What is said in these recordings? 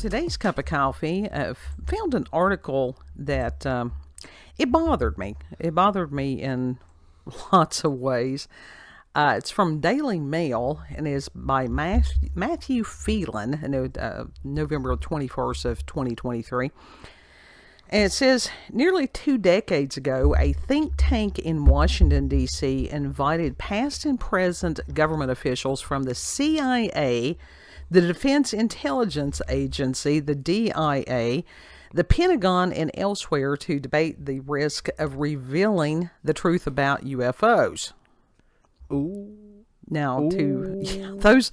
today's cup of coffee, found an article that it bothered me. It bothered me in lots of ways. It's from Daily Mail and is by Matthew Phelan, November 21st of 2023. And it says, nearly 2 decades ago, a think tank in Washington, D.C. invited past and present government officials from the CIA, the Defense Intelligence Agency, the DIA, the Pentagon, and elsewhere to debate the risk of revealing the truth about UFOs. Ooh. Now, Ooh. Those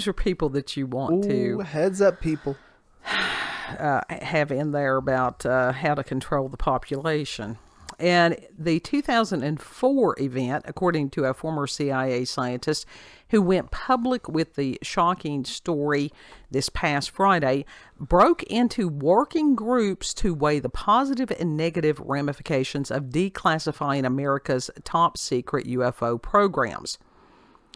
are people that you want to heads up, people. Have in there about how to control the population. And the 2004 event, according to a former CIA scientist who went public with the shocking story this past Friday, broke into working groups to weigh the positive and negative ramifications of declassifying America's top secret UFO programs.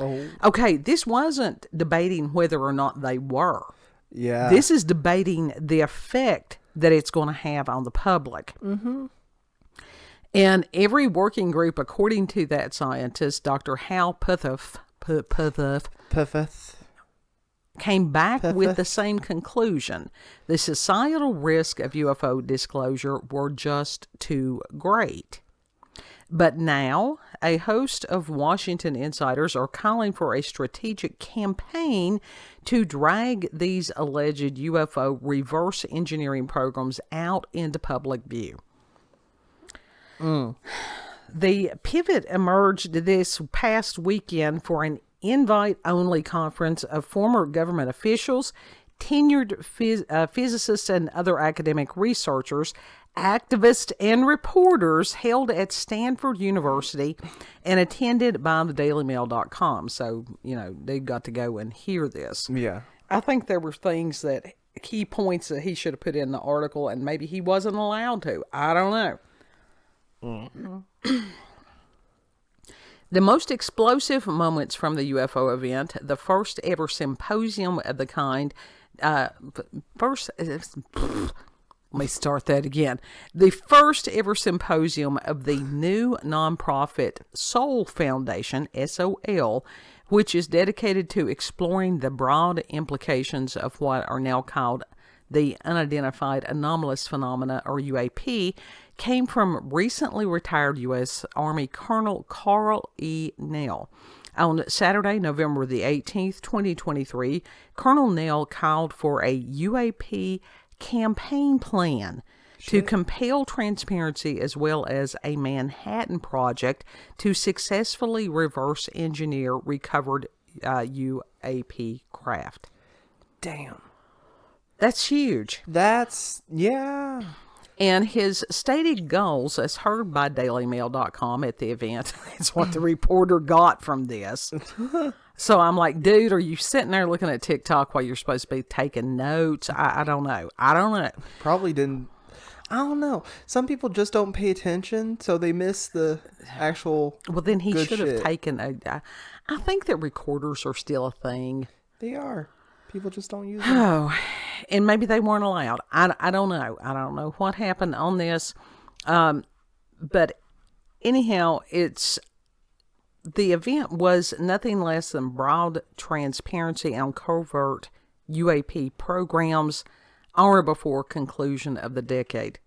Oh. Okay, this wasn't debating whether or not they were. Yeah. This is debating the effect that it's going to have on the public. Mm-hmm. And every working group, according to that scientist, Dr. Hal Puthoff, came back with the same conclusion. The societal risk of UFO disclosure were just too great. But now, a host of Washington insiders are calling for a strategic campaign to drag these alleged UFO reverse engineering programs out into public view. The pivot emerged this past weekend for an invite-only conference of former government officials, tenured physicists and other academic researchers, activists, and reporters held at Stanford University and attended by the dailymail.com. So, they got to go and hear this. Yeah. I think there were things key points that he should have put in the article, and maybe he wasn't allowed to. I don't know. The most explosive moments from the UFO event, the first ever symposium of the kind, let me start that again. The first ever symposium of the new nonprofit Soul Foundation, SOL, which is dedicated to exploring the broad implications of what are now called the unidentified anomalous phenomena, or UAP, came from recently retired U.S. Army Colonel Carl E. Nell. On Saturday, November the 18th, 2023, Colonel Nell called for a UAP campaign plan to compel transparency, as well as a Manhattan Project to successfully reverse engineer recovered UAP craft. Damn. That's huge. Yeah. And his stated goals, as heard by dailymail.com at the event, is what the reporter got from this. So I'm like, dude, are you sitting there looking at TikTok while you're supposed to be taking notes? I don't know. Probably didn't. I don't know. Some people just don't pay attention, so they miss the actual. Well, then he should have shit. taken I think that recorders are still a thing. They are. People just don't use them. Oh, and maybe they weren't allowed. I don't know. I don't know what happened on this. But anyhow, the event was nothing less than broad transparency on covert UAP programs on or before conclusion of the decade.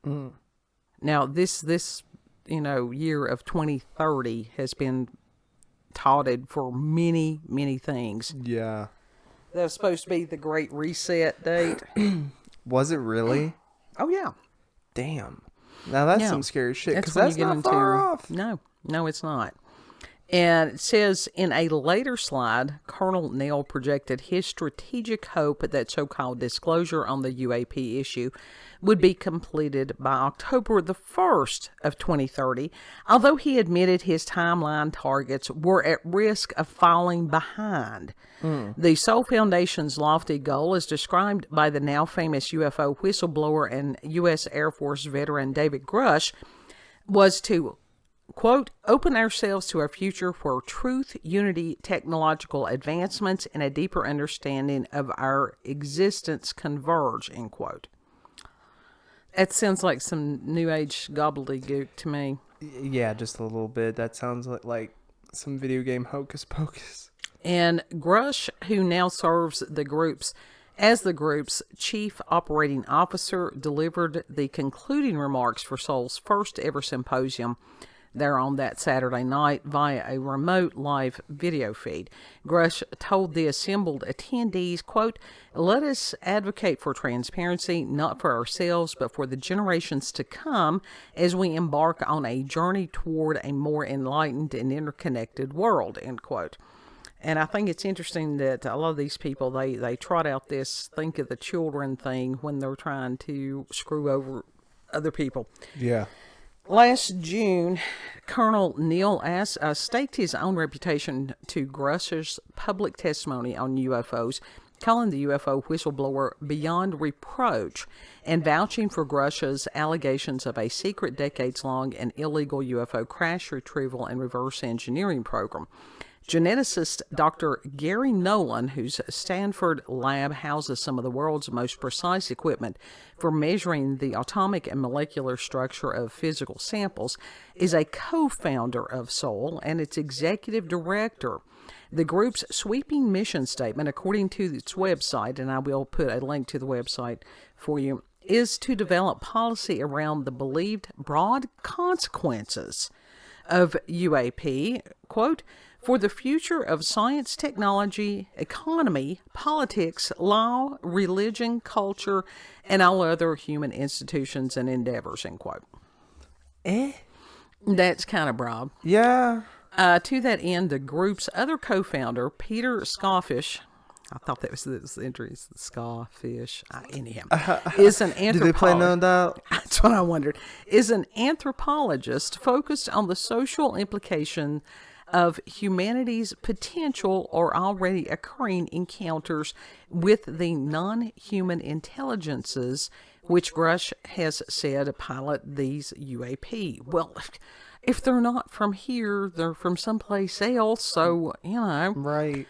Now, this year of 2030 has been touted for many, many things. Yeah. That was supposed to be the Great Reset date. Was it really? Oh, yeah. Damn. Now that's some scary shit, because when that's you get not far off. No, it's not. And it says in a later slide, Colonel Nell projected his strategic hope that so-called disclosure on the UAP issue would be completed by October the 1st of 2030, although he admitted his timeline targets were at risk of falling behind. The Soul Foundation's lofty goal, as described by the now famous UFO whistleblower and U.S. Air Force veteran David Grush, was to quote, open ourselves to our future where truth, unity, technological advancements, and a deeper understanding of our existence converge, end quote. That sounds like some New Age gobbledygook to me. Yeah, just a little bit. That sounds like some video game hocus pocus. And Grush, who now serves the group's chief operating officer, delivered the concluding remarks for Soul's first ever symposium there on that Saturday night via a remote live video feed. Grush told the assembled attendees, quote, let us advocate for transparency, not for ourselves, but for the generations to come as we embark on a journey toward a more enlightened and interconnected world, end quote. And I think it's interesting that a lot of these people, they trot out this think of the children thing when they're trying to screw over other people. Yeah. Last June, Colonel Neil staked his own reputation to Grush's public testimony on UFOs, calling the UFO whistleblower beyond reproach and vouching for Grush's allegations of a secret decades-long and illegal UFO crash retrieval and reverse engineering program. Geneticist Dr. Gary Nolan, whose Stanford lab houses some of the world's most precise equipment for measuring the atomic and molecular structure of physical samples, is a co-founder of SOUL and its executive director. The group's sweeping mission statement, according to its website, and I will put a link to the website for you, is to develop policy around the believed broad consequences of UAP, quote, for the future of science, technology, economy, politics, law, religion, culture, and all other human institutions and endeavors, end quote. That's kind of broad. Yeah. To that end, the group's other co-founder, Peter Scawfish, I thought that was the entry, Scawfish, anyhow, is an anthropologist. Do they play no doubt? That's what I wondered. Is an anthropologist focused on the social implication of humanity's potential or already occurring encounters with the non-human intelligences, which Grush has said pilot these UAP. Well, if they're not from here, they're from someplace else, so, you know. Right.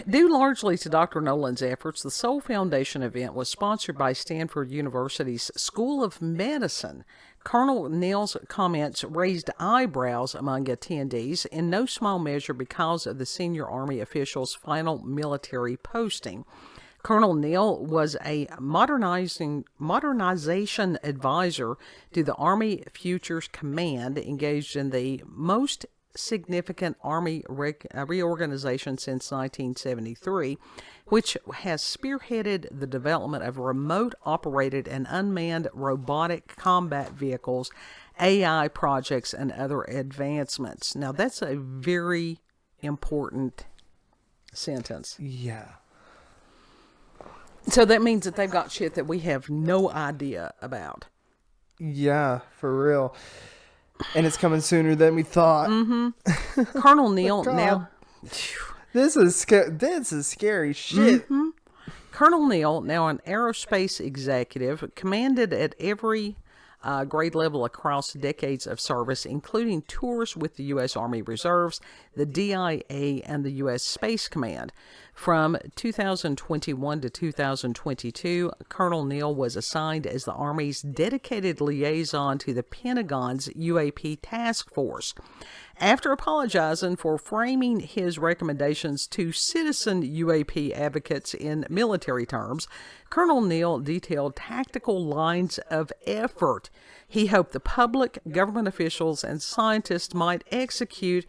Due largely to Dr. Nolan's efforts, the Soul Foundation event was sponsored by Stanford University's School of Medicine. Colonel Neal's comments raised eyebrows among attendees, in no small measure because of the senior Army official's final military posting. Colonel Neal was a modernization advisor to the Army Futures Command, engaged in the most significant Army reorganization since 1973, which has spearheaded the development of remote-operated and unmanned robotic combat vehicles, AI projects, and other advancements. Now, that's a very important sentence. Yeah. So that means that they've got shit that we have no idea about. Yeah, for real. And it's coming sooner than we thought. Mm-hmm. Colonel Neal now. This is scary shit. Mm-hmm. Colonel Neal, now an aerospace executive, commanded at every grade level across decades of service, including tours with the U.S. Army Reserves, the DIA, and the U.S. Space Command. From 2021 to 2022, Colonel Neal was assigned as the Army's dedicated liaison to the Pentagon's UAP task force. After apologizing for framing his recommendations to citizen UAP advocates in military terms, Colonel Neal detailed tactical lines of effort he hoped the public, government officials, and scientists might execute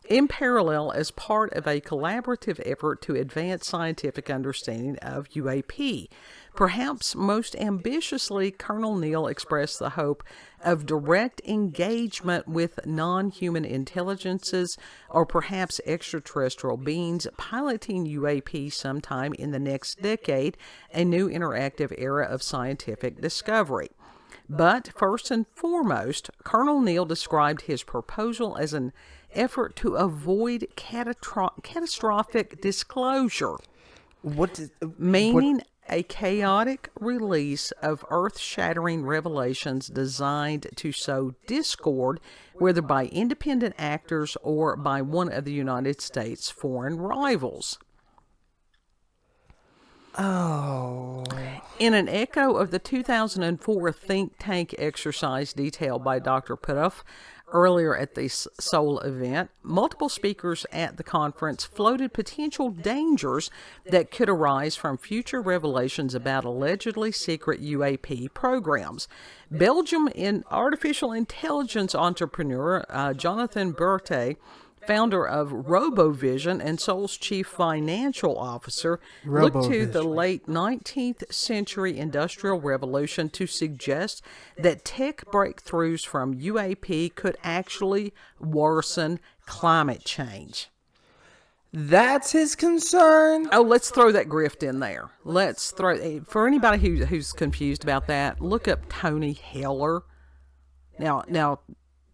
in parallel as part of a collaborative effort to advance scientific understanding of UAP. Perhaps most ambitiously, Colonel Neal expressed the hope of direct engagement with non-human intelligences or perhaps extraterrestrial beings piloting UAP sometime in the next decade, a new interactive era of scientific discovery. But first and foremost, Colonel Neal described his proposal as an effort to avoid catastrophic disclosure. What is, meaning a chaotic release of earth-shattering revelations designed to sow discord, whether by independent actors or by one of the United States' foreign rivals. Oh. In an echo of the 2004 think tank exercise detailed by Dr. Puthoff earlier at the Seoul event, multiple speakers at the conference floated potential dangers that could arise from future revelations about allegedly secret UAP programs. Belgium artificial intelligence entrepreneur Jonathan Berthe, founder of RoboVision and Seoul's chief financial officer, looked to the late 19th century Industrial Revolution to suggest that tech breakthroughs from UAP could actually worsen climate change. That's his concern? Oh, let's throw that grift in there. For anybody who's confused about that, look up Tony Heller. Now,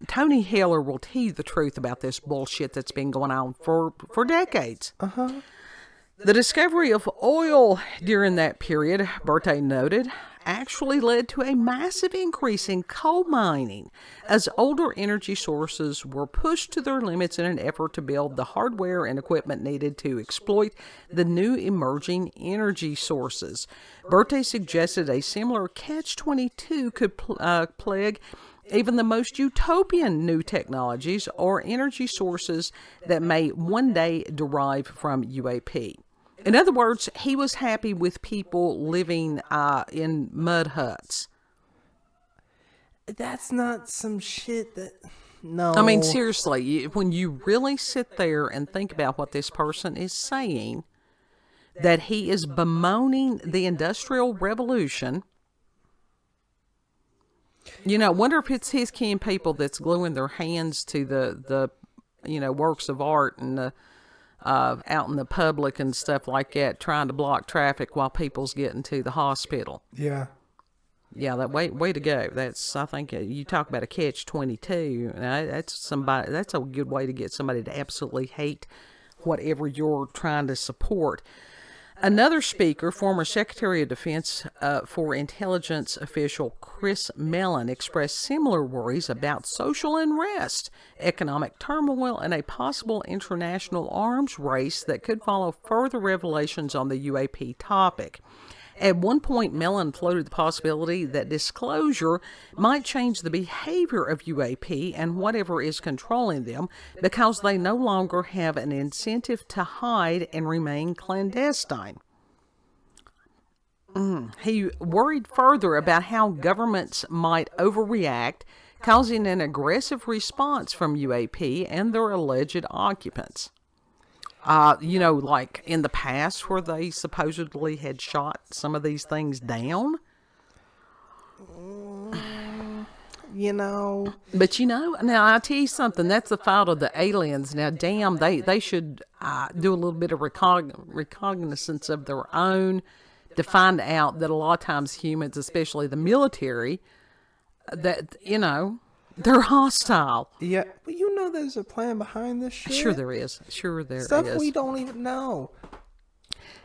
Tony Heller will tell you the truth about this bullshit that's been going on for decades. The discovery of oil during that period, Berthe noted, actually led to a massive increase in coal mining as older energy sources were pushed to their limits in an effort to build the hardware and equipment needed to exploit the new emerging energy sources. Berthe suggested a similar catch-22 could plague even the most utopian new technologies or energy sources that may one day derive from UAP. In other words, he was happy with people living in mud huts. That's not some shit that... No. I mean, seriously, when you really sit there and think about what this person is saying, that he is bemoaning the Industrial Revolution... You know, wonder if it's his kin people that's gluing their hands to the works of art and out in the public and stuff like that, trying to block traffic while people's getting to the hospital. Yeah. Yeah, that way to go. I think you talk about a catch-22. That's a good way to get somebody to absolutely hate whatever you're trying to support. Another speaker, former Secretary of Defense for Intelligence official Chris Mellon, expressed similar worries about social unrest, economic turmoil, and a possible international arms race that could follow further revelations on the UAP topic. At one point, Mellon floated the possibility that disclosure might change the behavior of UAP and whatever is controlling them because they no longer have an incentive to hide and remain clandestine. He worried further about how governments might overreact, causing an aggressive response from UAP and their alleged occupants. Like in the past where they supposedly had shot some of these things down. But now I tell you something, that's the fault of the aliens. Now, damn, they should do a little bit of recognizance of their own to find out that a lot of times humans, especially the military, that, they're hostile. Yeah, but there's a plan behind this shit. Sure there is. Stuff we don't even know.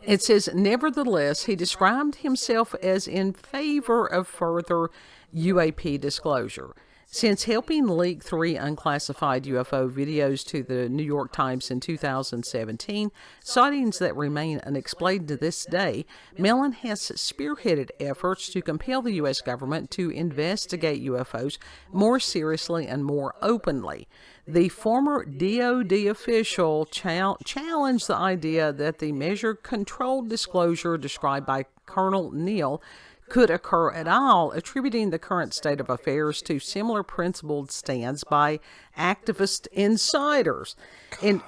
It says, nevertheless, he described himself as in favor of further UAP disclosure. Since helping leak 3 unclassified UFO videos to the New York Times in 2017, sightings that remain unexplained to this day, Mellon has spearheaded efforts to compel the U.S. government to investigate UFOs more seriously and more openly. The former DoD official challenged the idea that the measured controlled disclosure described by Colonel Neal could occur at all, attributing the current state of affairs to similar principled stands by activist insiders. In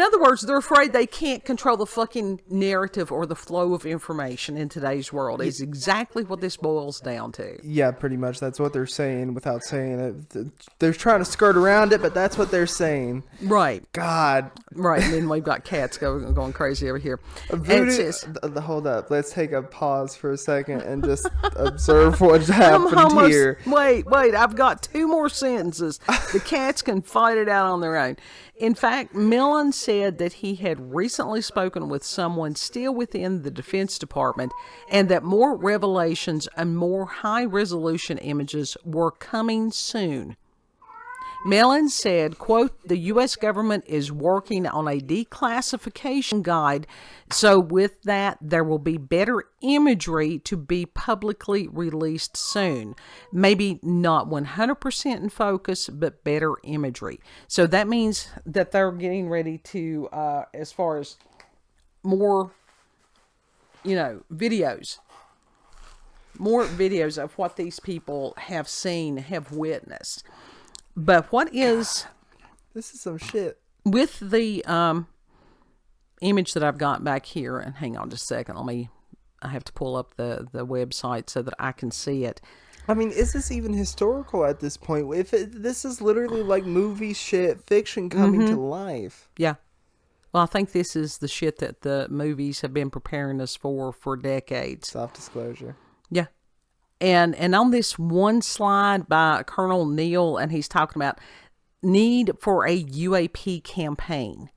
other words, they're afraid they can't control the fucking narrative or the flow of information in today's world is exactly what this boils down to. Yeah, pretty much. That's what they're saying without saying it. They're trying to skirt around it, but that's what they're saying. Right. God. Right. And then we've got cats going crazy over here. Hold up. Let's take a pause for a second and just observe what happened almost, here. Wait, I've got 2 more sentences. The cats can fight it out on their own. In fact, Millen said that he had recently spoken with someone still within the Defense Department and that more revelations and more high-resolution images were coming soon. Mellon said, quote, the U.S. government is working on a declassification guide, so with that, there will be better imagery to be publicly released soon. Maybe not 100% in focus, but better imagery. So that means that they're getting ready to, as far as more, videos. More videos of what these people have seen, have witnessed. But what is... This is some shit. With the image that I've got back here, and hang on just a second, I have to pull up the website so that I can see it. I mean, is this even historical at this point? This is literally like movie shit, fiction coming to life. Yeah. Well, I think this is the shit that the movies have been preparing us for decades. Self-disclosure. Yeah. And on this one slide by Colonel Neal, and he's talking about need for a UAP campaign.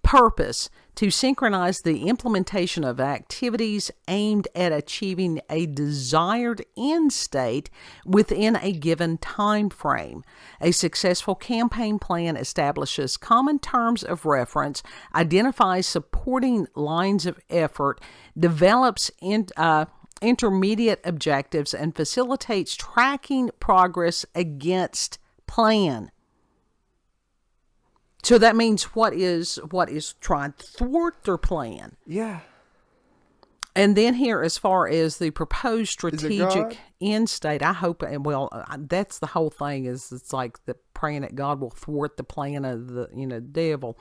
Purpose, to synchronize the implementation of activities aimed at achieving a desired end state within a given time frame. A successful campaign plan establishes common terms of reference, identifies supporting lines of effort, develops intermediate objectives, and facilitates tracking progress against plan. So that means what is trying to thwart their plan. Yeah. And then here, as far as the proposed strategic end state, I hope, that's the whole thing, is it's like the praying that God will thwart the plan of the, devil.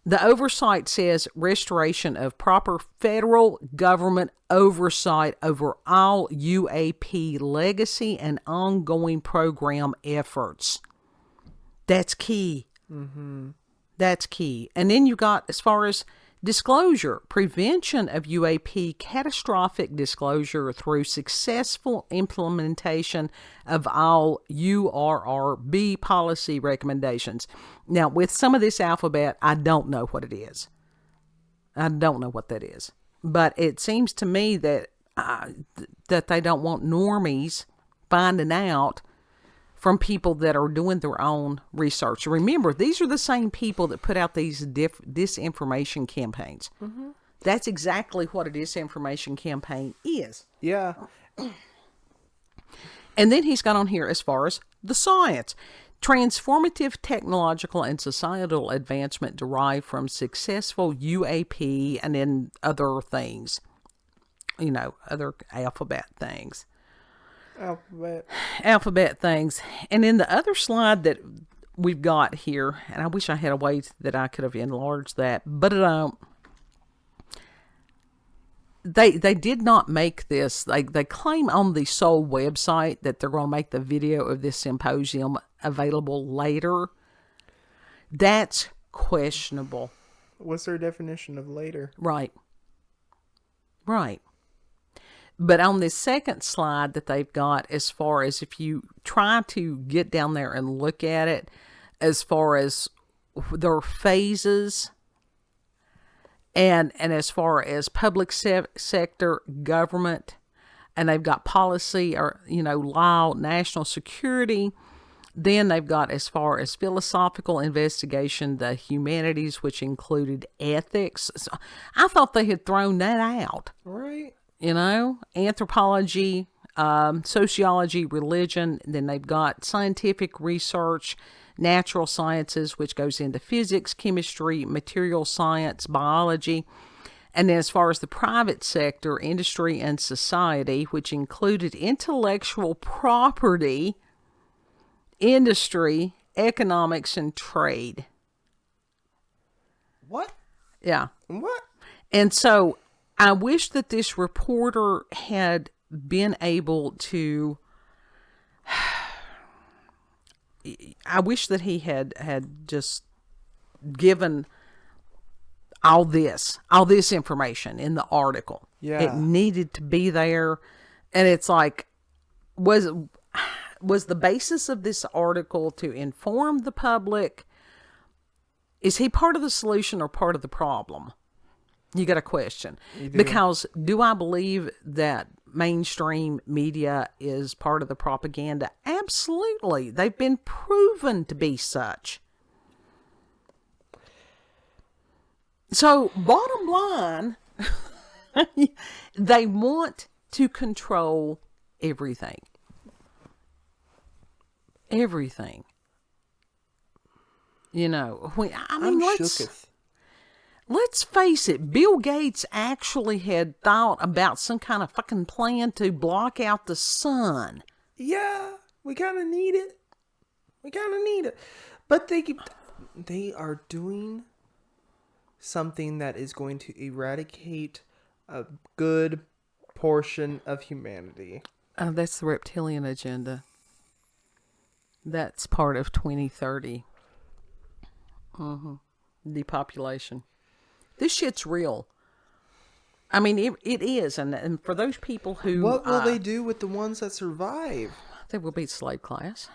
The oversight says restoration of proper federal government oversight over all UAP legacy and ongoing program efforts. That's key. Mm-hmm. That's key. And then you got, as far as disclosure, prevention of UAP, catastrophic disclosure through successful implementation of all URRB policy recommendations. Now, with some of this alphabet, I don't know what it is. I don't know what that is. But it seems to me that that they don't want normies finding out from people that are doing their own research. Remember, these are the same people that put out these disinformation campaigns. Mm-hmm. That's exactly what a disinformation campaign is. Yeah. And then he's got on here as far as the science. Transformative technological and societal advancement derived from successful UAP, and then other things. Other alphabet things. Alphabet things. And in the other slide that we've got here, and I wish I had a way that I could have enlarged that, but they did not make this. They claim on the Soul website that they're going to make the video of this symposium available later. That's questionable. What's their definition of later? Right. But on this second slide that they've got, as far as if you try to get down there and look at it, as far as their phases, and as far as public sector, government, and they've got policy or, law, national security. Then they've got, as far as philosophical investigation, the humanities, which included ethics. So I thought they had thrown that out. Right. Anthropology, sociology, religion. Then they've got scientific research, natural sciences, which goes into physics, chemistry, material science, biology. And then as far as the private sector, industry and society, which included intellectual property, industry, economics, and trade. What? Yeah. What? And so I wish that this reporter had been able to, I wish that he had just given all this information in the article. Yeah. It needed to be there. And it's like, was the basis of this article to inform the public? Is he part of the solution or part of the problem? You got a question. Because do I believe that mainstream media is part of the propaganda? Absolutely. They've been proven to be such. So, bottom line, they want to control everything. Everything. You know, let's face it, Bill Gates actually had thought about some kind of fucking plan to block out the sun. Yeah, we kind of need it. But they are doing something that is going to eradicate a good portion of humanity. That's the reptilian agenda. That's part of 2030. Depopulation. This shit's real. I mean, it is. And for those people who... What will they do with the ones that survive? They will be slave class.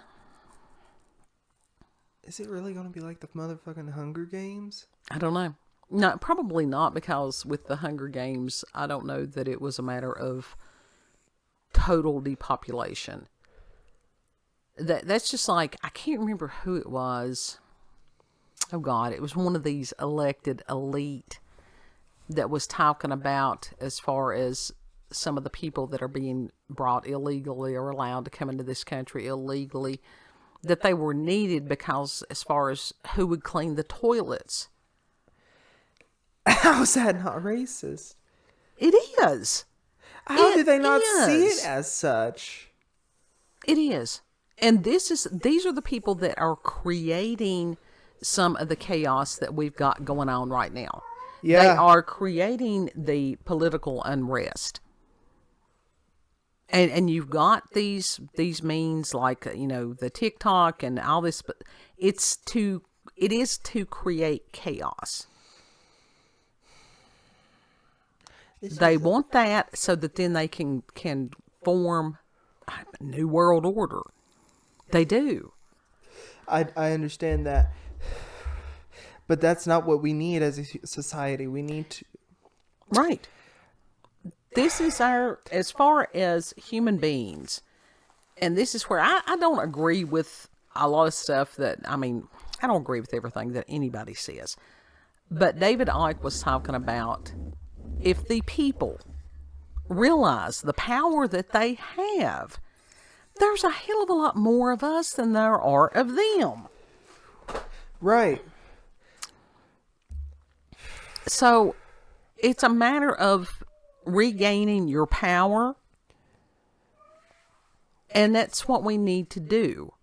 Is it really going to be like the motherfucking Hunger Games? I don't know. No, probably not, because with the Hunger Games, I don't know that it was a matter of total depopulation. That's just like, I can't remember who it was. Oh God, it was one of these elected elite that was talking about, as far as some of the people that are being brought illegally or allowed to come into this country illegally, that they were needed because as far as who would clean the toilets. How is that not racist? It is. How do they not see it as such? It is. And these are the people that are creating some of the chaos that we've got going on right now. Yeah. They are creating the political unrest. And you've got these means like, you know, the TikTok and all this, but it is to create chaos. They want that so that then they can form a new world order. They do. I understand that. But that's not what we need as a society. We need to... Right. This is as far as human beings, and this is where I don't agree with a lot of stuff that, I mean, I don't agree with everything that anybody says. But David Icke was talking about, if the people realize the power that they have, there's a hell of a lot more of us than there are of them. Right. So it's a matter of regaining your power, and that's what we need to do.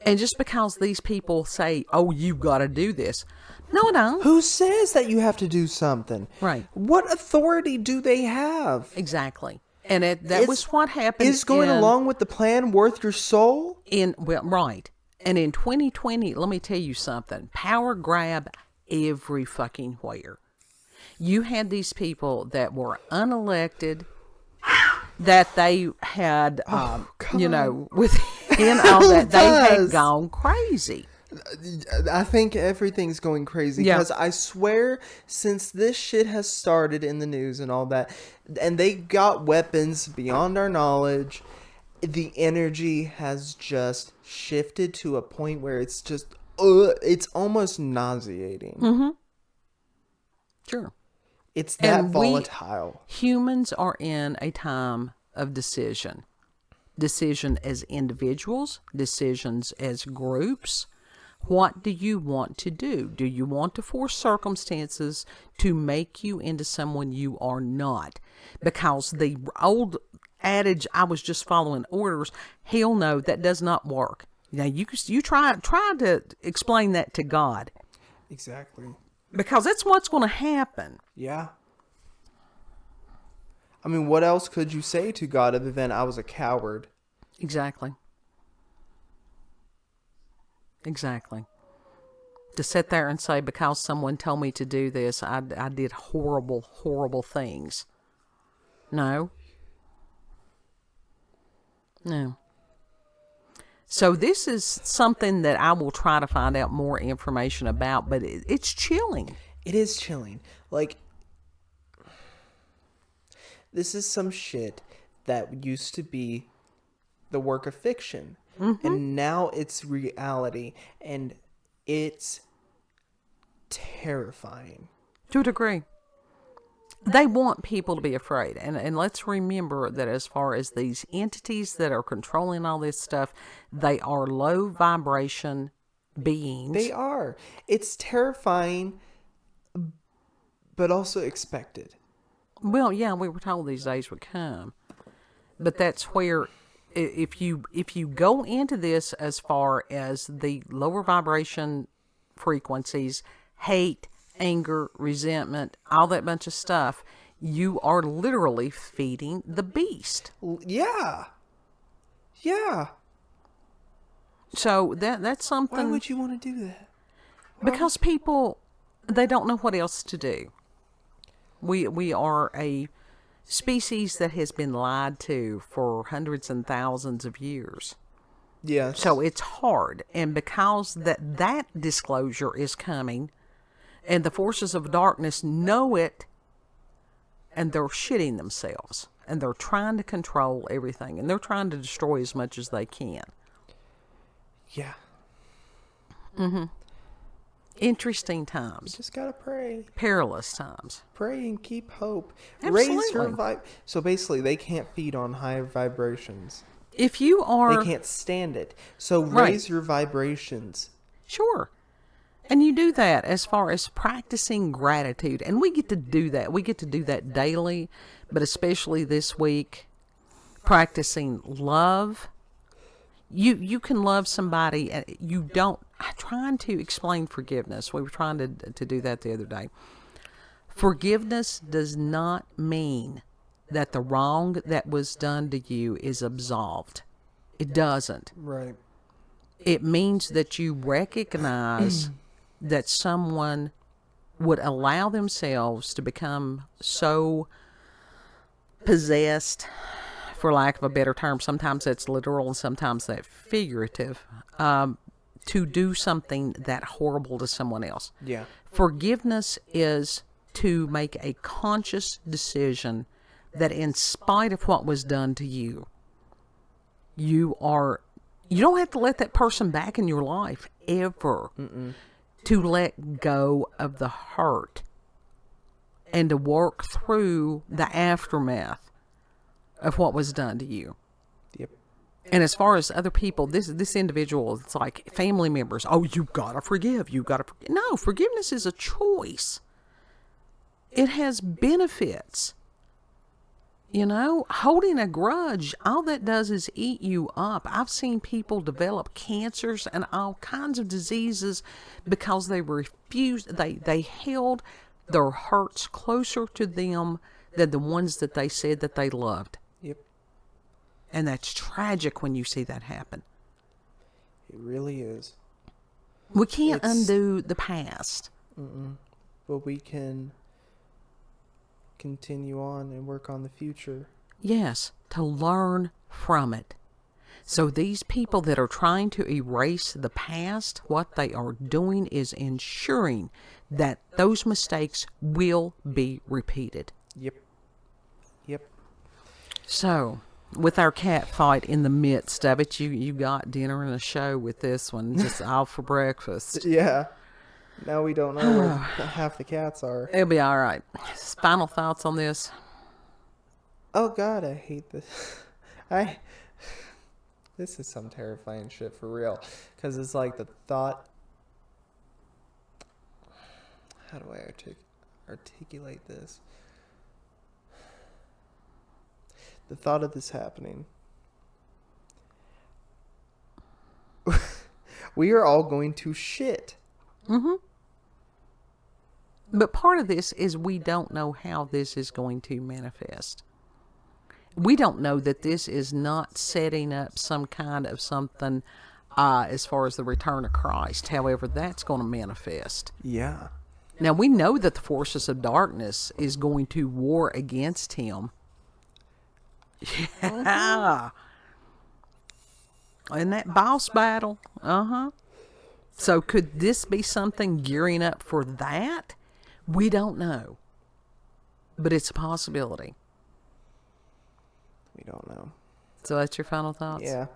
And just because these people say, oh, you've got to do this. No, I don't. Who says that you have to do something? Right. What authority do they have? Exactly. And that was what happened. Is going along with the plan worth your soul? Right. And in 2020, let me tell you something. Power grab every fucking where. You had these people that were unelected, that they had, you know, within all that, they had gone crazy. I think everything's going crazy because I swear, since this shit has started in the news and all that, and they got weapons beyond our knowledge, the energy has just shifted to a point where it's just, it's almost nauseating. Mm-hmm. Sure. It's that volatile. Humans are in a time of decision. Decision as individuals, decisions as groups. What do you want to do? Do you want to force circumstances to make you into someone you are not? Because the old adage, I was just following orders, hell no, that does not work. Now, you try to explain that to God. Exactly. Because that's what's going to happen. Yeah. I mean, what else could you say to God other than I was a coward? Exactly. Exactly. To sit there and say, because someone told me to do this, I did horrible, horrible things. No. No. So this is something that I will try to find out more information about, but it's chilling. It is chilling. Like, this is some shit that used to be the work of fiction. Mm-hmm. And now it's reality. And it's terrifying. To a degree. They want people to be afraid. And let's remember that as far as these entities that are controlling all this stuff, they are low vibration beings. They are. It's terrifying, but also expected. Well, yeah, we were told these days would come. But that's where, if you go into this as far as the lower vibration frequencies, hate, anger, resentment, all that bunch of stuff, you are literally feeding the beast. Yeah. Yeah. So that's something. Why would you want to do that? Because people, they don't know what else to do. We are a species that has been lied to for hundreds and thousands of years. Yes. So it's hard. And because that disclosure is coming, and the forces of darkness know it, and they're shitting themselves. And they're trying to control everything. And they're trying to destroy as much as they can. Yeah. Mm-hmm. Interesting times. You just gotta pray. Perilous times. Pray and keep hope. Absolutely. Raise your vibe. So basically, they can't feed on high vibrations. If you are... They can't stand it. So raise your vibrations. Sure. And you do that as far as practicing gratitude. And we get to do that. We get to do that daily, but especially this week, practicing love. You can love somebody, and you don't... I'm trying to explain forgiveness. We were trying to do that the other day. Forgiveness does not mean that the wrong that was done to you is absolved. It doesn't. Right. It means that you recognize that someone would allow themselves to become so possessed, for lack of a better term, sometimes that's literal and sometimes that's figurative, to do something that horrible to someone else. Yeah. Forgiveness is to make a conscious decision that in spite of what was done to you, you don't have to let that person back in your life ever. Mm-mm. To let go of the hurt and to work through the aftermath of what was done to you. Yep. And as far as other people, this individual, it's like family members. Oh, you gotta forgive. You gotta forgive. No, forgiveness is a choice. It has benefits. You know, holding a grudge, all that does is eat you up. I've seen people develop cancers and all kinds of diseases because they refused, they held their hurts closer to them than the ones that they said that they loved. Yep. And that's tragic when you see that happen. It really is. We can't undo the past. But we can continue on and work on the future. Yes, to learn from it. So these people that are trying to erase the past, what they are doing is ensuring that those mistakes will be repeated. Yep. So, with our cat fight in the midst of it, you got dinner and a show with this one, just all for breakfast. Yeah. Now we don't know where half the cats are. It'll be all right. Final thoughts on this? Oh God, I hate this. This is some terrifying shit for real. Because it's like the thought. How do I articulate this? The thought of this happening. We are all going to shit. Mm-hmm. But part of this is we don't know how this is going to manifest. We don't know that this is not setting up some kind of something as far as the return of Christ. However, that's going to manifest. Yeah. Now, we know that the forces of darkness is going to war against him. Yeah. In that boss battle. So could this be something gearing up for that? We don't know. But it's a possibility. We don't know. So that's your final thoughts? Yeah.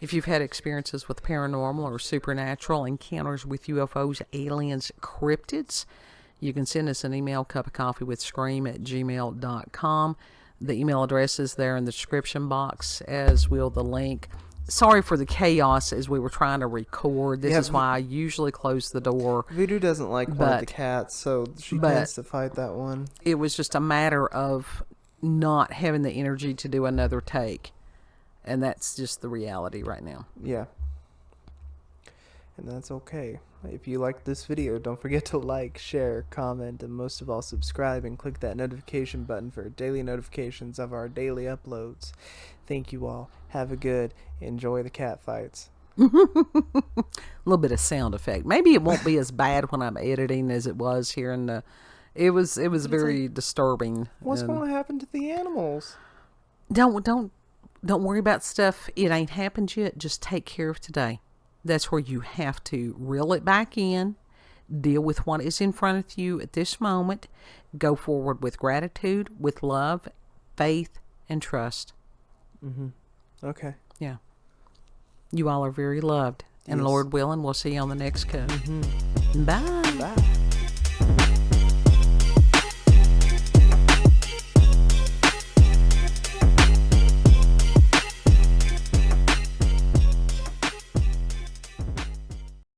If you've had experiences with paranormal or supernatural encounters with UFOs, aliens, cryptids, you can send us an email, cupofcoffeewithscream@gmail.com. The email address is there in the description box, as will the link. Sorry for the chaos as we were trying to record. This is why I usually close the door. Voodoo doesn't like one of the cats, so she tends to fight that one. It was just a matter of not having the energy to do another take. And that's just the reality right now. Yeah. And that's okay. If you liked this video, don't forget to like, share, comment, and most of all, subscribe and click that notification button for daily notifications of our daily uploads. Thank you all. Have a good. Enjoy the cat fights. A little bit of sound effect. Maybe it won't be as bad when I'm editing as it was here in the... It was very disturbing. What's going to happen to the animals? Don't worry about stuff. It ain't happened yet. Just take care of today. That's where you have to reel it back in, deal with what is in front of you at this moment, go forward with gratitude, with love, faith, and trust. Okay. Yeah. You all are very loved. And Lord willing, we'll see you on the next cut. Bye.